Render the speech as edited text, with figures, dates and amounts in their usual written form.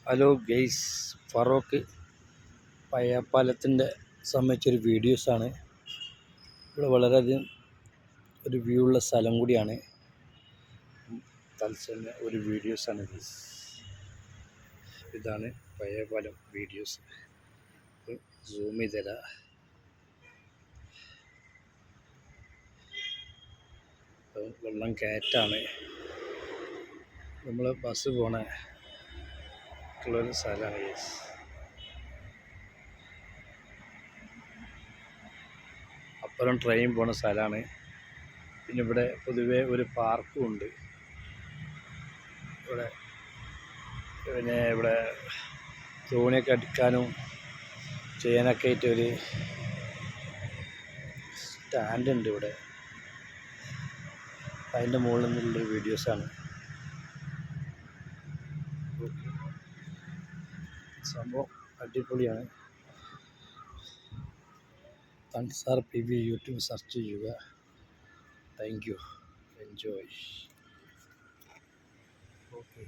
Hello guys, Feroke പയ്യാപ്പാലത്തിൻ്റെ സംബന്ധിച്ചൊരു വീഡിയോസാണ്. ഇവിടെ വളരെയധികം ഒരു വ്യൂ ഉള്ള സ്ഥലം കൂടിയാണ്. തത്സമയ ഒരു വീഡിയോസാണ് ഗെയ്സ്. ഇതാണ് പയ്യാപ്പാലം വീഡിയോസ്. സൂം ചെയ്തരാ. വെള്ളം കയറ്റാണ്. നമ്മൾ ബസ് പോണ ഉള്ളൊരു സ്ഥലമാണ് ഗെയ്സ്. അപ്പുറം ട്രെയിൻ പോണ സ്ഥലമാണ്. പിന്നെ ഇവിടെ പൊതുവേ ഒരു പാർക്കും ഉണ്ട്. ഇവിടെ തോണിയൊക്കെ അടിക്കാനും ചെയ്യാനൊക്കെ ആയിട്ട് ഒരു സ്റ്റാൻഡ് ഉണ്ട് ഇവിടെ. അതിൻ്റെ മുകളിൽ നിന്നുള്ളൊരു വീഡിയോസാണ്. സംഭവം അടിപൊളിയാണ്. തൻസാർ PV യൂട്യൂബ് സെർച്ച് ചെയ്യുക. Thank you. എൻജോയ്. ഓക്കെ.